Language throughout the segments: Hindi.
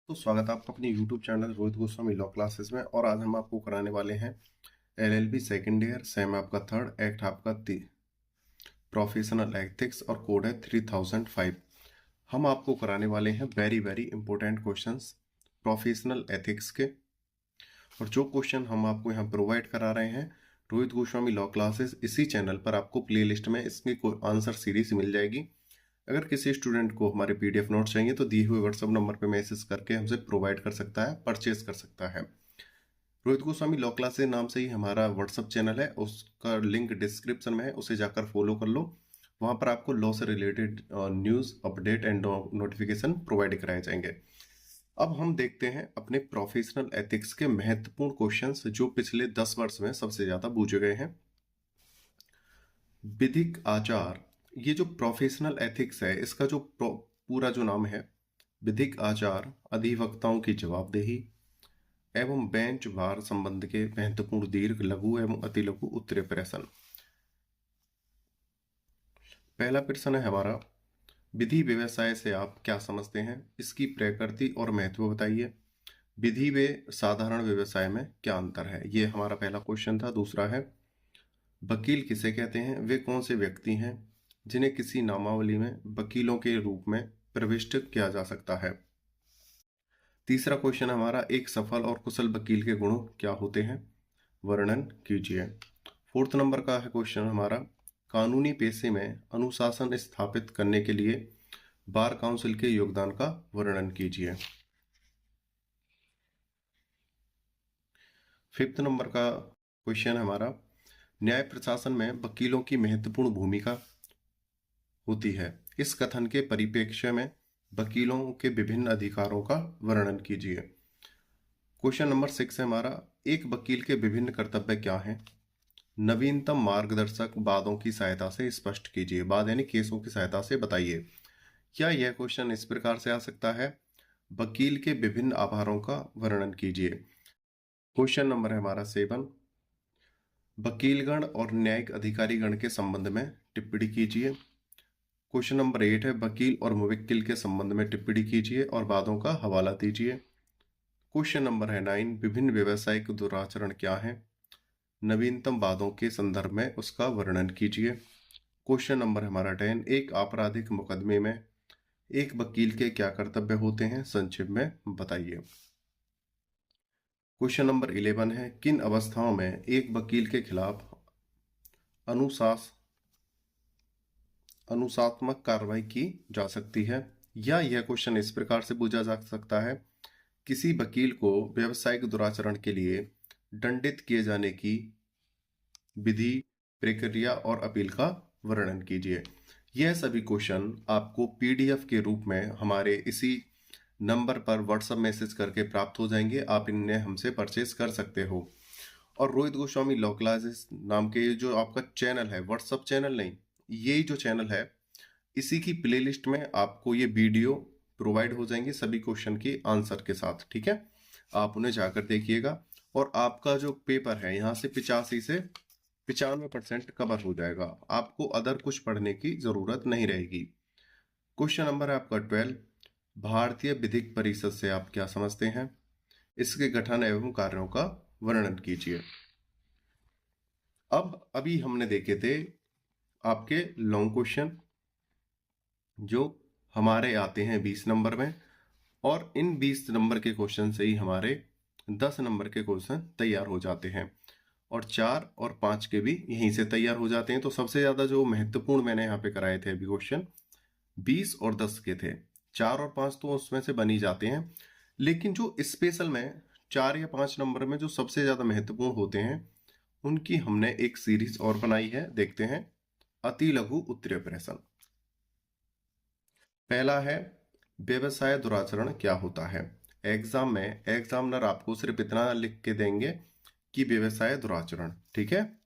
तो स्वागत है आपका अपने YouTube channel Rohit Goswami law classes में। और आज हम आपको कराने वाले हैं LLB सेकेंड ईयर, सेम आपका थर्ड, एक्ट आपका प्रोफेशनल एथिक्स और कोड है 3005। हम आपको कराने वाले हैं very very important questions professional ethics के। और जो क्वेश्चन हम आपको यहाँ प्रोवाइड करा रहे हैं रोहित गोस्वामी लॉ क्लासेस, इसी चैनल पर आपको प्लेलिस्ट में इसकी आंसर सीरीज मिल जाएगी। अगर किसी स्टूडेंट को हमारे PDF नोट्स चाहिए तो दिए हुए व्हाट्सएप नंबर पर मैसेज करके हमसे प्रोवाइड कर सकता है, परचेज कर सकता है। रोहित गोस्वामी लॉ क्लासेस नाम से ही हमारा व्हाट्सएप चैनल है, उसका लिंक डिस्क्रिप्शन में है, उसे जाकर फॉलो कर लो। वहां पर आपको लॉ से related news, update and notification provide कराए जाएंगे। अब हम देखते हैं अपने प्रोफेशनल एथिक्स के महत्वपूर्ण क्वेश्चंस जो पिछले 10 वर्ष में सबसे ज्यादा पूछे गए हैं। विधिक आचार, ये जो प्रोफेशनल एथिक्स है इसका जो पूरा जो नाम है, विधिक आचार, अधिवक्ताओं की जवाबदेही एवं बेंच बार संबंध के महत्वपूर्ण दीर्घ, लघु एवं अति लघु उत्तरीय प्रश्न। पहला प्रश्न है हमारा, विधि व्यवसाय से आप क्या समझते हैं, इसकी प्रकृति और महत्व बताइए। विधि व साधारण व्यवसाय में क्या अंतर है, ये हमारा पहला क्वेश्चन था। दूसरा है, वकील किसे कहते हैं, वे कौन से व्यक्ति हैं जिन्हें किसी नामावली में वकीलों के रूप में प्रविष्ट किया जा सकता है। तीसरा क्वेश्चन हमारा, एक सफल और कुशल वकील के गुण क्या होते हैं, वर्णन कीजिए। फोर्थ नंबर का है क्वेश्चन हमारा, कानूनी पेशे में अनुशासन स्थापित करने के लिए बार काउंसिल के योगदान का वर्णन कीजिए। फिफ्थ नंबर का क्वेश्चन हमारा, न्याय प्रशासन में वकीलों की महत्वपूर्ण भूमिका होती है, इस कथन के परिप्रेक्ष्य में वकीलों के विभिन्न अधिकारों का वर्णन कीजिए। क्वेश्चन नंबर 6 है हमारा, एक वकील के विभिन्न कर्तव्य क्या हैं, नवीनतम मार्गदर्शक वादों की सहायता से स्पष्ट कीजिए। वाद यानी केसों की सहायता से बताइए। क्या यह क्वेश्चन इस प्रकार से आ सकता है, वकील के विभिन्न आभारों का वर्णन कीजिए। क्वेश्चन नंबर है हमारा 7, वकीलगण और न्यायिक अधिकारीगण के संबंध में टिप्पणी कीजिए। क्वेश्चन नंबर 8 है, वकील और मुवक्किल के संबंध में टिप्पणी कीजिए और वादों का हवाला दीजिए। क्वेश्चन नंबर है 9, विभिन्न व्यावसायिक दुराचरण क्या है, नवीनतम वादों के संदर्भ में उसका वर्णन कीजिए। क्वेश्चन नंबर हमारा 10, एक आपराधिक मुकदमे में एक वकील के क्या कर्तव्य होते हैं, संक्षेप में बताइए। क्वेश्चन नंबर 11 है, किन अवस्थाओं में एक वकील के खिलाफ अनुशासनात्मक कार्रवाई की जा सकती है। या यह क्वेश्चन इस प्रकार से पूछा जा सकता है, किसी वकील को व्यावसायिक दुराचरण के लिए दंडित किए जाने की विधि, प्रक्रिया और अपील का वर्णन कीजिए। यह सभी क्वेश्चन आपको PDF के रूप में हमारे इसी नंबर पर व्हाट्सएप मैसेज करके प्राप्त हो जाएंगे। आप इन्हें हमसे परचेज कर सकते हो। और रोहित गोस्वामी लॉ क्लासेस नाम के ये जो आपका चैनल है, व्हाट्सएप चैनल नहीं, यही जो चैनल है, इसी की प्लेलिस्ट में आपको ये वीडियो प्रोवाइड हो जाएंगे सभी क्वेश्चन के आंसर के साथ। ठीक है, आप उन्हें जाकर देखिएगा और आपका जो पेपर है यहाँ से 85 से 95% कवर हो जाएगा। आपको अदर कुछ पढ़ने की जरूरत नहीं रहेगी। क्वेश्चन नंबर है आपका 12, भारतीय विधिक परिषद से आप क्या समझते हैं, इसके गठन एवं कार्यों का वर्णन कीजिए। अब अभी हमने देखे थे आपके लॉन्ग क्वेश्चन जो हमारे आते हैं 20 नंबर में, और इन 20 नंबर के क्वेश्चन से ही हमारे 10 नंबर के क्वेश्चन तैयार हो जाते हैं, और 4 और 5 के भी यहीं से तैयार हो जाते हैं। तो सबसे ज्यादा जो महत्वपूर्ण मैंने यहाँ पे कराए थे अभी क्वेश्चन 20 और 10 के थे। 4 और 5 तो उसमें से बन ही जाते हैं, लेकिन जो स्पेशल में 4 या 5 नंबर में जो सबसे ज्यादा महत्वपूर्ण होते हैं उनकी हमने एक सीरीज और बनाई है। देखते हैं, अति लघु उत्तरीय प्रश्न। पहला है, व्यवसाय दुराचरण क्या होता है। एग्जाम में एग्जामिनर आपको सिर्फ इतना लिख के देंगे कि व्यवसाय दुराचरण, ठीक है।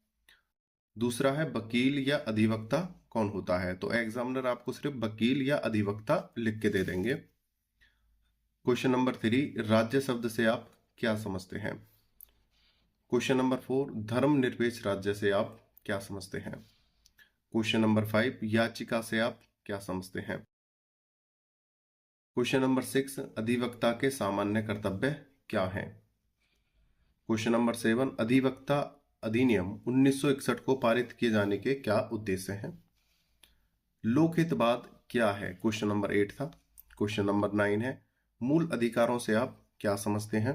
दूसरा है, वकील या अधिवक्ता कौन होता है, तो एग्जामिनर आपको सिर्फ वकील या अधिवक्ता लिख के दे देंगे। क्वेश्चन नंबर 3, राज्य शब्द से आप क्या समझते हैं। क्वेश्चन नंबर 4, धर्मनिरपेक्ष राज्य से आप क्या समझते हैं। क्वेश्चन नंबर 5, याचिका से आप क्या समझते हैं। क्वेश्चन नंबर 6, अधिवक्ता के सामान्य कर्तव्य क्या हैं? क्वेश्चन नंबर 7, अधिवक्ता अधिनियम 1961 को पारित किए जाने के क्या उद्देश्य हैं? लोकहितवाद क्या है? क्वेश्चन नंबर 8 था। क्वेश्चन नंबर 9 है, मूल अधिकारों से आप क्या समझते हैं?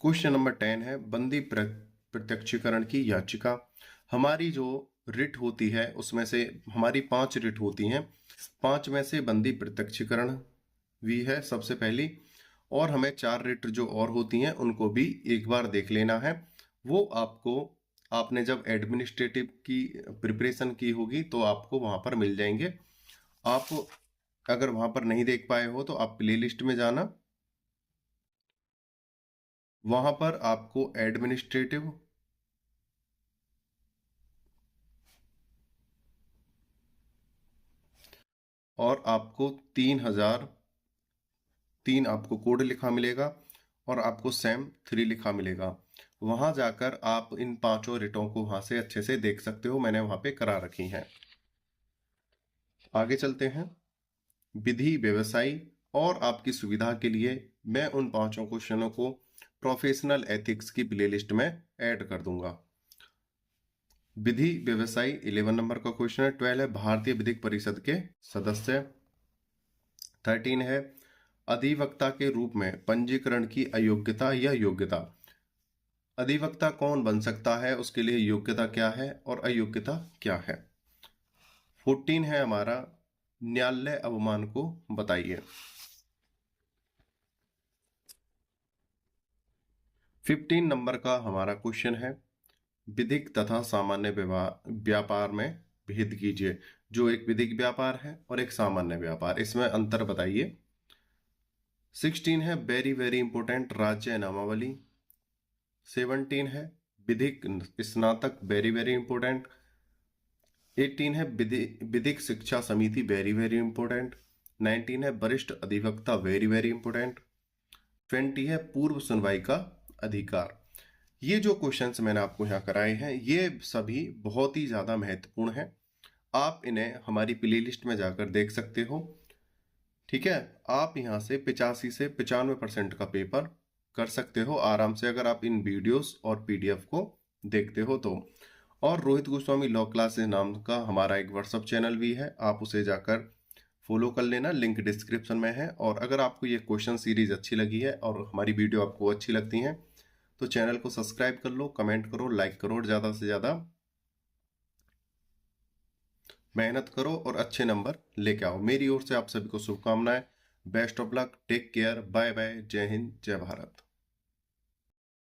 क्वेश्चन नंबर 10 है, बंदी प्रत्यक्षीकरण की याचिका। हमारी जो रिट होती है उसमें से हमारी 5 रिट होती हैं, 5 में से बंदी प्रत्यक्षीकरण भी है सबसे पहली, और हमें 4 रिट जो और होती हैं उनको भी एक बार देख लेना है। वो आपने जब एडमिनिस्ट्रेटिव की प्रिपरेशन की होगी तो आपको वहां पर मिल जाएंगे। आप अगर वहां पर नहीं देख पाए हो तो आप प्लेलिस्ट में जाना, वहां पर आपको एडमिनिस्ट्रेटिव और आपको 3003 आपको कोड लिखा मिलेगा और आपको सैम 3 लिखा मिलेगा। वहां जाकर आप इन 5 रिटों को वहां से अच्छे से देख सकते हो, मैंने वहां पे करा रखी हैं। आगे चलते हैं। विधि व्यवसायी और आपकी सुविधा के लिए मैं उन 5 क्वेश्चनों को प्रोफेशनल एथिक्स की प्लेलिस्ट में ऐड कर दूंगा। विधि व्यवसायी 11 नंबर का क्वेश्चन है। 12 है, भारतीय विधिक परिषद के सदस्य। 13 है, अधिवक्ता के रूप में पंजीकरण की अयोग्यता या योग्यता। अधिवक्ता कौन बन सकता है, उसके लिए योग्यता क्या है और अयोग्यता क्या है। 14 है हमारा, न्यायालय अवमान को बताइए। 15 नंबर का हमारा क्वेश्चन है, विधिक तथा सामान्य व्यापार में भेद कीजिए। जो एक विधिक व्यापार है और एक सामान्य व्यापार, इसमें अंतर बताइए। 16 है, वेरी वेरी इंपोर्टेंट, राज्य नामावली। 17 है, विधिक स्नातक, वेरी वेरी इंपोर्टेंट। 18 है, विधिक शिक्षा समिति, वेरी वेरी इंपोर्टेंट। 19 है, वरिष्ठ अधिवक्ता, वेरी वेरी इंपोर्टेंट। 20 है, पूर्व सुनवाई का अधिकार। ये जो क्वेश्चंस मैंने आपको यहाँ कराए हैं ये सभी बहुत ही ज्यादा महत्वपूर्ण हैं। आप इन्हें हमारी प्लेलिस्ट में जाकर देख सकते हो। ठीक है, आप यहाँ से 85 से 95% का पेपर कर सकते हो आराम से, अगर आप इन वीडियोस और पीडीएफ को देखते हो तो। और रोहित गोस्वामी लॉ क्लासेस नाम का हमारा एक व्हाट्सएप चैनल भी है, आप उसे जाकर फॉलो कर लेना, लिंक डिस्क्रिप्शन में है। और अगर आपको ये क्वेश्चन सीरीज अच्छी लगी है और हमारी वीडियो आपको अच्छी लगती हैं तो चैनल को सब्सक्राइब कर लो, कमेंट करो, लाइक करो और ज़्यादा से ज़्यादा मेहनत करो और अच्छे नंबर लेके आओ। मेरी ओर से आप सभी को शुभकामनाएं। Best of luck, take care, bye bye, जय हिंद, जय भारत।